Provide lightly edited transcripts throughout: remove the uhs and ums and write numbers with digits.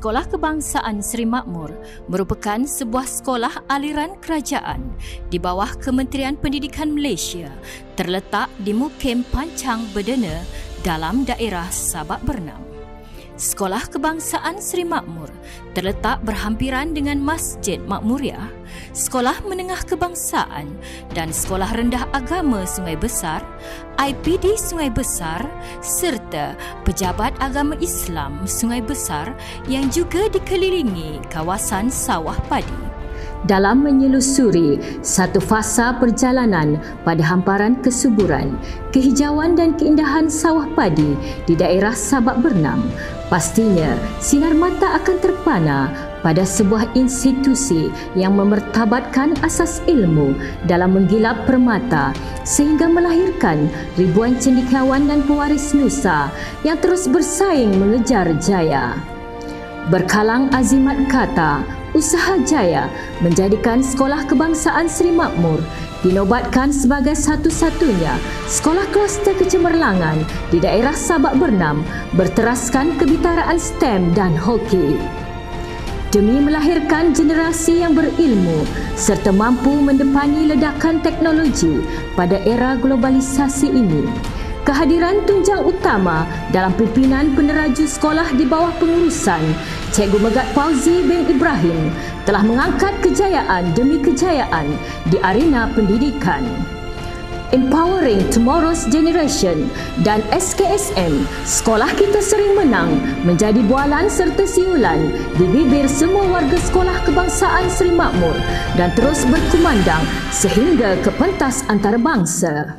Sekolah Kebangsaan Seri Makmur merupakan sebuah sekolah aliran kerajaan di bawah Kementerian Pendidikan Malaysia, terletak di Mukim Pancang Berdena dalam daerah Sabak Bernam. Sekolah Kebangsaan Seri Makmur terletak berhampiran dengan Masjid Makmuriah, Sekolah Menengah Kebangsaan dan Sekolah Rendah Agama Sungai Besar, IPD Sungai Besar serta Pejabat Agama Islam Sungai Besar yang juga dikelilingi kawasan sawah padi. Dalam menyelusuri satu fasa perjalanan pada hamparan kesuburan, kehijauan dan keindahan sawah padi di daerah Sabak Bernam, pastinya sinar mata akan terpana pada sebuah institusi yang memertabatkan asas ilmu dalam menggilap permata sehingga melahirkan ribuan cendekiawan dan pewaris Nusa yang terus bersaing mengejar jaya. Berkalang azimat kata, usaha jaya menjadikan Sekolah Kebangsaan Seri Makmur dinobatkan sebagai satu-satunya sekolah kluster kecemerlangan di daerah Sabak Bernam berteraskan kebitaraan STEM dan hoki. Demi melahirkan generasi yang berilmu serta mampu mendepani ledakan teknologi pada era globalisasi ini, kehadiran tunjang utama dalam pimpinan peneraju sekolah di bawah pengurusan Cikgu Megat Fauzi bin Ibrahim telah mengangkat kejayaan demi kejayaan di arena pendidikan. Empowering Tomorrow's Generation dan SKSM, sekolah kita sering menang menjadi bualan serta siulan di bibir semua warga Sekolah Kebangsaan Seri Makmur dan terus berkumandang sehingga ke pentas antarabangsa.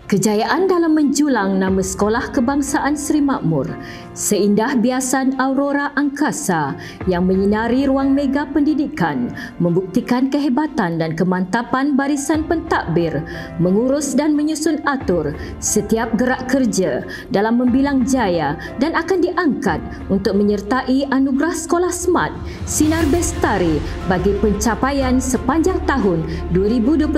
Kejayaan dalam menjulang nama Sekolah Kebangsaan Seri Makmur seindah biasan aurora angkasa yang menyinari ruang mega pendidikan membuktikan kehebatan dan kemantapan barisan pentadbir mengurus dan menyusun atur setiap gerak kerja dalam membilang jaya dan akan diangkat untuk menyertai anugerah Sekolah Smart Sinar Bestari bagi pencapaian sepanjang tahun 2021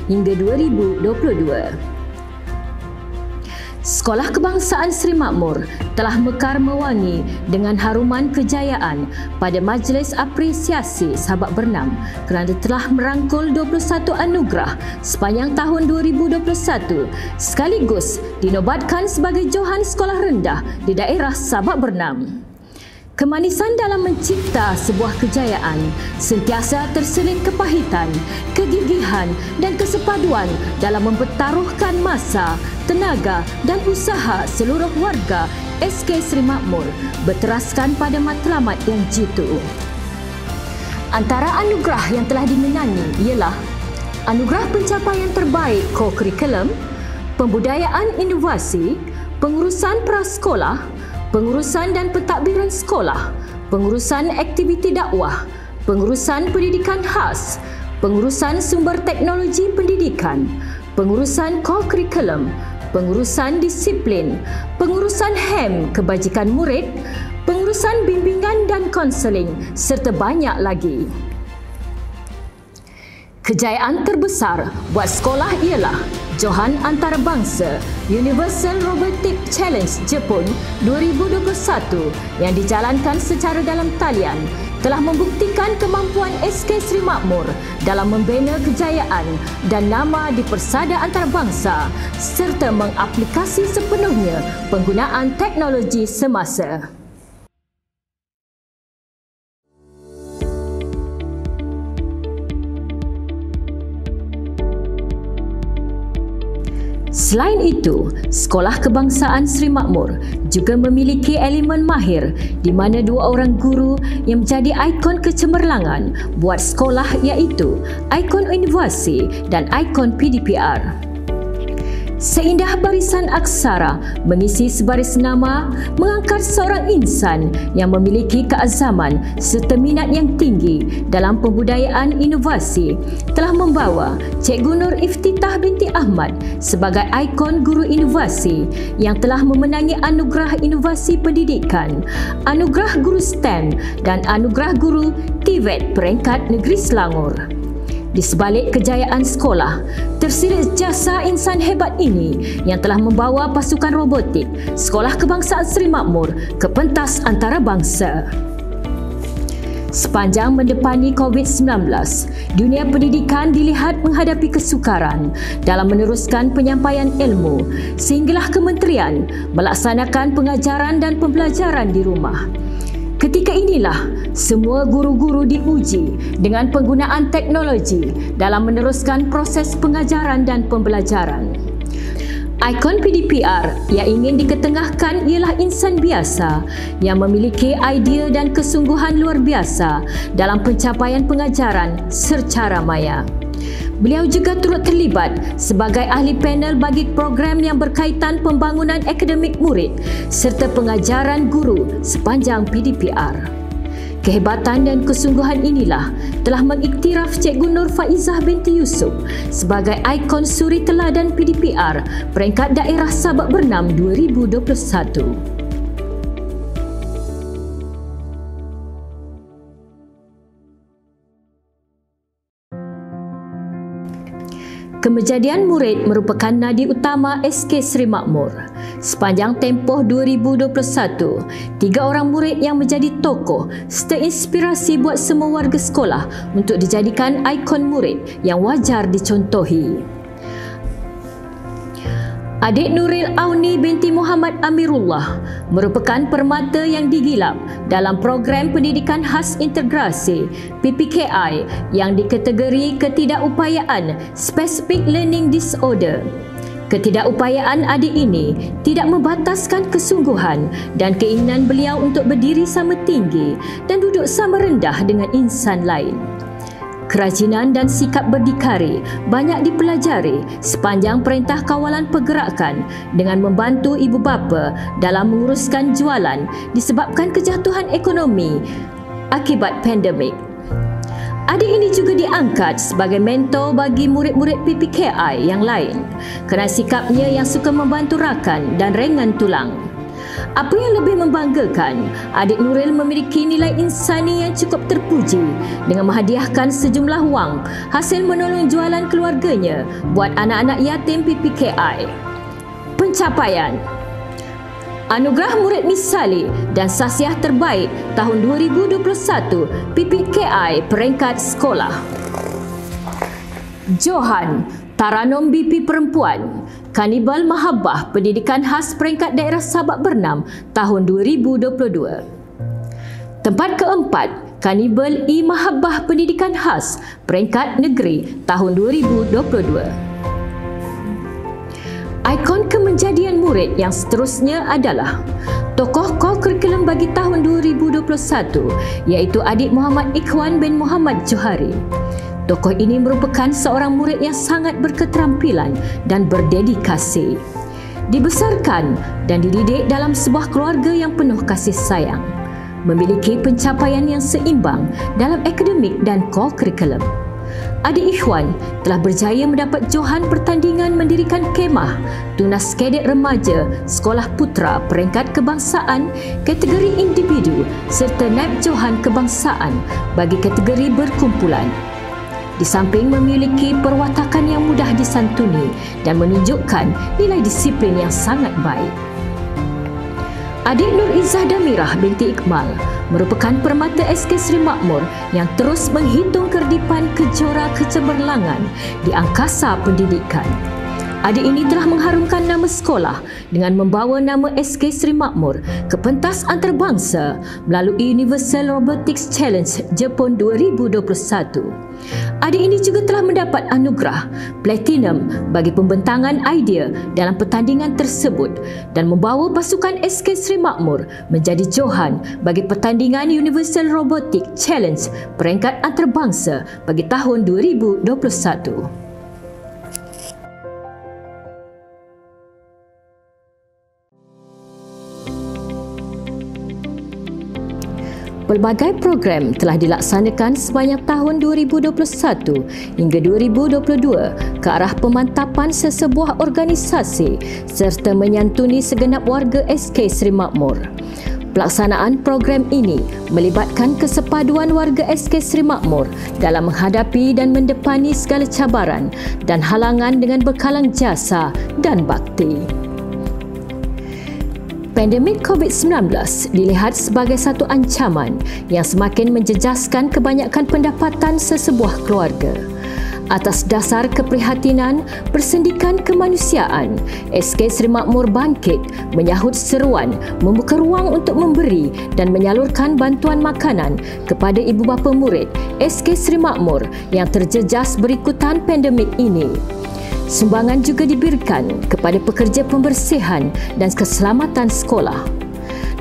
hingga 2022. Sekolah Kebangsaan Seri Makmur telah mekar mewangi dengan haruman kejayaan pada Majlis Apresiasi Sabak Bernam kerana telah merangkul 21 anugerah sepanjang tahun 2021 sekaligus dinobatkan sebagai Johan Sekolah Rendah di daerah Sabak Bernam. Kemanisan dalam mencipta sebuah kejayaan sentiasa terselin kepahitan, kegigihan dan kesepaduan dalam mempertaruhkan masa, tenaga dan usaha seluruh warga SK Seri Makmur berteraskan pada matlamat yang jitu. Antara anugerah yang telah dimenangi ialah Anugerah Pencapaian Terbaik Co-Curriculum, Pembudayaan Inovasi, Pengurusan Prasekolah, Pengurusan dan Pentadbiran Sekolah, Pengurusan Aktiviti Dakwah, Pengurusan Pendidikan Khas, Pengurusan Sumber Teknologi Pendidikan, Pengurusan Co-Curriculum, Pengurusan Disiplin, Pengurusan HEM Kebajikan Murid, Pengurusan Bimbingan dan Konseling serta banyak lagi. Kejayaan terbesar buat sekolah ialah Johan Antarabangsa Universal Robotic Challenge Jepun 2021 yang dijalankan secara dalam talian telah membuktikan kemampuan SK Seri Makmur dalam membina kejayaan dan nama di persada antarabangsa serta mengaplikasi sepenuhnya penggunaan teknologi semasa. Selain itu, Sekolah Kebangsaan Seri Makmur juga memiliki elemen mahir di mana dua orang guru yang menjadi ikon kecemerlangan buat sekolah iaitu ikon inovasi dan ikon PDPR. Seindah barisan aksara mengisi sebaris nama mengangkat seorang insan yang memiliki keazaman serta minat yang tinggi dalam pembudayaan inovasi telah membawa Cikgu Nur Iftitah binti Ahmad sebagai ikon guru inovasi yang telah memenangi Anugerah Inovasi Pendidikan, Anugerah Guru STEM dan Anugerah Guru TVET peringkat Negeri Selangor. Di sebalik kejayaan sekolah, tersirat jasa insan hebat ini yang telah membawa pasukan robotik Sekolah Kebangsaan Seri Makmur ke pentas antarabangsa. Sepanjang mendepani COVID-19, dunia pendidikan dilihat menghadapi kesukaran dalam meneruskan penyampaian ilmu sehinggalah kementerian melaksanakan pengajaran dan pembelajaran di rumah. Ketika inilah semua guru-guru diuji dengan penggunaan teknologi dalam meneruskan proses pengajaran dan pembelajaran. Ikon PDPR yang ingin diketengahkan ialah insan biasa yang memiliki idea dan kesungguhan luar biasa dalam pencapaian pengajaran secara maya. Beliau juga turut terlibat sebagai ahli panel bagi program yang berkaitan pembangunan akademik murid serta pengajaran guru sepanjang PDPR. Kehebatan dan kesungguhan inilah telah mengiktiraf Cikgu Nur Faizah binti Yusof sebagai ikon suri teladan PDPR peringkat daerah Sabak Bernam 2021. Kemejadian murid merupakan nadi utama SK Seri Makmur. Sepanjang tempoh 2021, 3 orang murid yang menjadi tokoh serta inspirasi buat semua warga sekolah untuk dijadikan ikon murid yang wajar dicontohi. Adik Nuril Auni binti Muhammad Amirullah merupakan permata yang digilap dalam program pendidikan khas integrasi PPKI yang dikategori ketidakupayaan Specific Learning Disorder. Ketidakupayaan adik ini tidak membataskan kesungguhan dan keinginan beliau untuk berdiri sama tinggi dan duduk sama rendah dengan insan lain. Kerajinan dan sikap berdikari banyak dipelajari sepanjang Perintah Kawalan Pergerakan dengan membantu ibu bapa dalam menguruskan jualan disebabkan kejatuhan ekonomi akibat pandemik. Adik ini juga diangkat sebagai mentor bagi murid-murid PPKI yang lain kerana sikapnya yang suka membantu rakan dan ringan tulang. Apa yang lebih membanggakan, adik Nuril memiliki nilai insani yang cukup terpuji dengan menghadiahkan sejumlah wang hasil menolong jualan keluarganya buat anak-anak yatim PPKI. Pencapaian Anugerah Murid Misali dan Sasiah Terbaik tahun 2021 PPKI peringkat sekolah. Johan Taranom BP Perempuan Kanibal Mahabbah Pendidikan Khas Peringkat Daerah Sabak Bernam tahun 2022. Tempat keempat, Kanibal I Mahabbah Pendidikan Khas Peringkat Negeri tahun 2022. Ikon kemenjadian murid yang seterusnya adalah tokoh kurikulum bagi tahun 2021 iaitu adik Muhammad Ikhwan bin Muhammad Johari. Tokoh ini merupakan seorang murid yang sangat berketerampilan dan berdedikasi. Dibesarkan dan dididik dalam sebuah keluarga yang penuh kasih sayang. Memiliki pencapaian yang seimbang dalam akademik dan kurikulum. Adik Ikhwan telah berjaya mendapat johan pertandingan mendirikan kemah Tunas Kadet Remaja Sekolah Putra Peringkat Kebangsaan kategori individu serta naib johan kebangsaan bagi kategori berkumpulan. Di samping memiliki perwatakan yang mudah disantuni dan menunjukkan nilai disiplin yang sangat baik. Adik Nur Izzah Damirah binti Iqmal merupakan permata SK Seri Makmur yang terus menghitung kerdipan kejora kecemerlangan di angkasa pendidikan. Adik ini telah mengharumkan nama sekolah dengan membawa nama SK Seri Makmur ke pentas antarabangsa melalui Universal Robotics Challenge Jepun 2021. Adik ini juga telah mendapat anugerah Platinum bagi pembentangan idea dalam pertandingan tersebut dan membawa pasukan SK Seri Makmur menjadi johan bagi pertandingan Universal Robotics Challenge peringkat antarabangsa bagi tahun 2021. Pelbagai program telah dilaksanakan sepanjang tahun 2021 hingga 2022 ke arah pemantapan sesebuah organisasi serta menyantuni segenap warga SK Seri Makmur. Pelaksanaan program ini melibatkan kesepaduan warga SK Seri Makmur dalam menghadapi dan mendepani segala cabaran dan halangan dengan bekalan jasa dan bakti. Pandemik COVID-19 dilihat sebagai satu ancaman yang semakin menjejaskan kebanyakan pendapatan sesebuah keluarga. Atas dasar keprihatinan bersendikan kemanusiaan, SK Seri Makmur bangkit menyahut seruan membuka ruang untuk memberi dan menyalurkan bantuan makanan kepada ibu bapa murid SK Seri Makmur yang terjejas berikutan pandemik ini. Sumbangan juga diberikan kepada pekerja pembersihan dan keselamatan sekolah.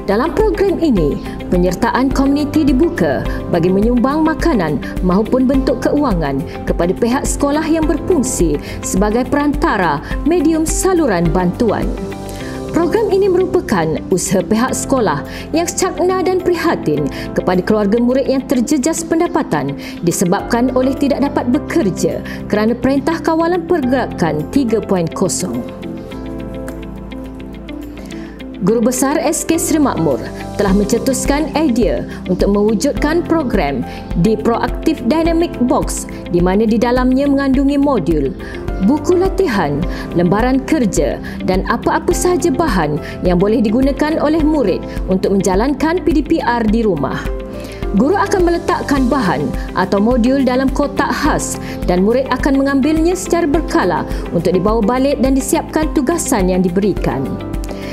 Dalam program ini, penyertaan komuniti dibuka bagi menyumbang makanan maupun bentuk keuangan kepada pihak sekolah yang berfungsi sebagai perantara medium saluran bantuan. Program ini merupakan usaha pihak sekolah yang cakna dan prihatin kepada keluarga murid yang terjejas pendapatan disebabkan oleh tidak dapat bekerja kerana Perintah Kawalan Pergerakan 3.0. Guru Besar SK Seri Makmur telah mencetuskan idea untuk mewujudkan program di Proaktif Dynamic Box di mana di dalamnya mengandungi modul, buku latihan, lembaran kerja dan apa-apa sahaja bahan yang boleh digunakan oleh murid untuk menjalankan PDPR di rumah. Guru akan meletakkan bahan atau modul dalam kotak khas dan murid akan mengambilnya secara berkala untuk dibawa balik dan disiapkan tugasan yang diberikan.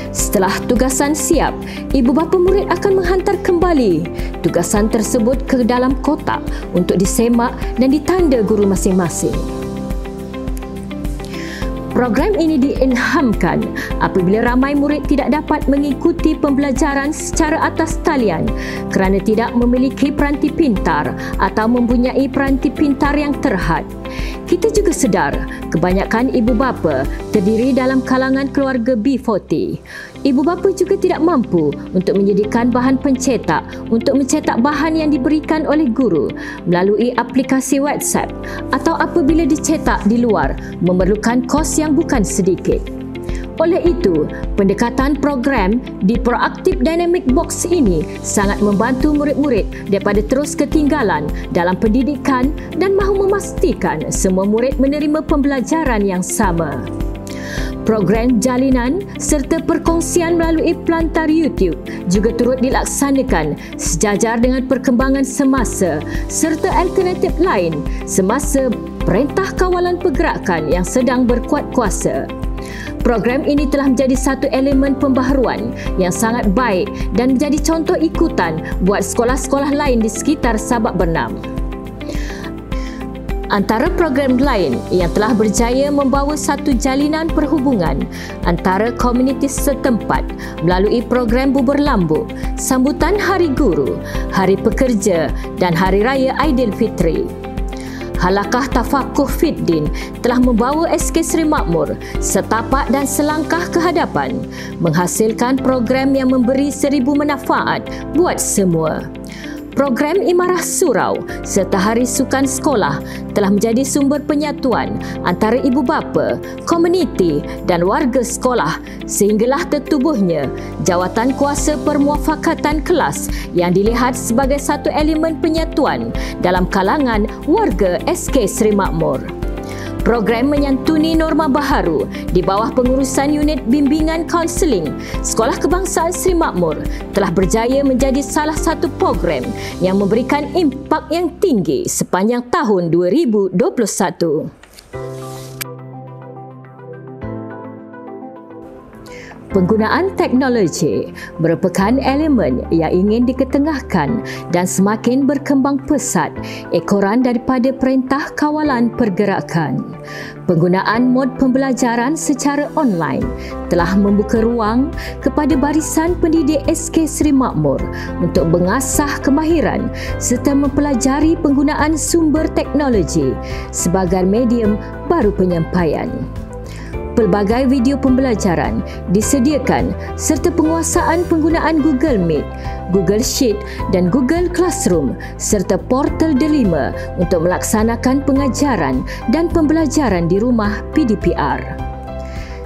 Setelah tugasan siap, ibu bapa murid akan menghantar kembali tugasan tersebut ke dalam kotak untuk disemak dan ditanda guru masing-masing. Program ini diilhamkan apabila ramai murid tidak dapat mengikuti pembelajaran secara atas talian kerana tidak memiliki peranti pintar atau mempunyai peranti pintar yang terhad. Kita juga sedar kebanyakan ibu bapa terdiri dalam kalangan keluarga B40. Ibu bapa juga tidak mampu untuk menyediakan bahan pencetak untuk mencetak bahan yang diberikan oleh guru melalui aplikasi WhatsApp atau apabila dicetak di luar memerlukan kos yang bukan sedikit. Oleh itu, pendekatan program di Proaktif Dynamic Box ini sangat membantu murid-murid daripada terus ketinggalan dalam pendidikan dan mahu memastikan semua murid menerima pembelajaran yang sama. Program jalinan serta perkongsian melalui pelantar YouTube juga turut dilaksanakan sejajar dengan perkembangan semasa serta alternatif lain semasa Perintah Kawalan Pergerakan yang sedang berkuat kuasa. Program ini telah menjadi satu elemen pembaharuan yang sangat baik dan menjadi contoh ikutan buat sekolah-sekolah lain di sekitar Sabak Bernam. Antara program lain yang telah berjaya membawa satu jalinan perhubungan antara komuniti setempat melalui program bubur lambuk, sambutan Hari Guru, Hari Pekerja dan Hari Raya Aidilfitri. Halakah Tafakuh Fiddin telah membawa SK Seri Makmur setapak dan selangkah ke hadapan, menghasilkan program yang memberi 1000 manfaat buat semua. Program Imarah Surau serta Hari Sukan Sekolah telah menjadi sumber penyatuan antara ibu bapa, komuniti dan warga sekolah sehinggalah tertubuhnya Jawatan Kuasa Permuafakatan Kelas yang dilihat sebagai satu elemen penyatuan dalam kalangan warga SK Seri Makmur. Program menyantuni norma baharu di bawah pengurusan Unit Bimbingan Kaunseling Sekolah Kebangsaan Seri Makmur telah berjaya menjadi salah satu program yang memberikan impak yang tinggi sepanjang tahun 2021. Penggunaan teknologi merupakan elemen yang ingin diketengahkan dan semakin berkembang pesat ekoran daripada Perintah Kawalan Pergerakan. Penggunaan mod pembelajaran secara online telah membuka ruang kepada barisan pendidik SK Seri Makmur untuk mengasah kemahiran serta mempelajari penggunaan sumber teknologi sebagai medium baru penyampaian. Pelbagai video pembelajaran disediakan serta penguasaan penggunaan Google Meet, Google Sheet dan Google Classroom serta portal Delima untuk melaksanakan pengajaran dan pembelajaran di rumah PDPR.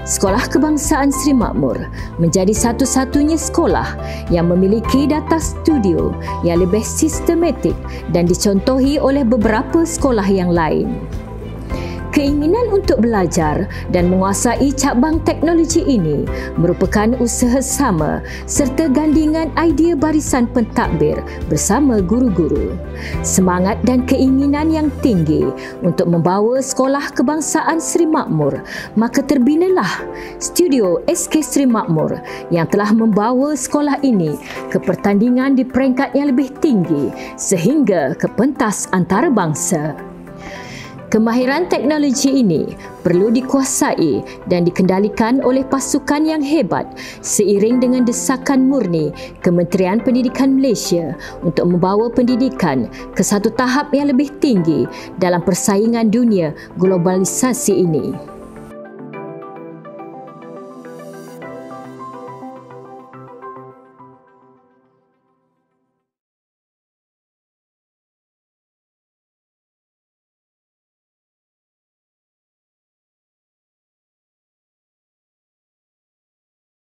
Sekolah Kebangsaan Seri Makmur menjadi satu-satunya sekolah yang memiliki data studio yang lebih sistematik dan dicontohi oleh beberapa sekolah yang lain. Keinginan untuk belajar dan menguasai cabang teknologi ini merupakan usaha sama serta gandingan idea barisan pentadbir bersama guru-guru. Semangat dan keinginan yang tinggi untuk membawa Sekolah Kebangsaan Seri Makmur, maka terbinalah Studio SK Seri Makmur yang telah membawa sekolah ini ke pertandingan di peringkat yang lebih tinggi sehingga ke pentas antarabangsa. Kemahiran teknologi ini perlu dikuasai dan dikendalikan oleh pasukan yang hebat seiring dengan desakan murni Kementerian Pendidikan Malaysia untuk membawa pendidikan ke satu tahap yang lebih tinggi dalam persaingan dunia globalisasi ini.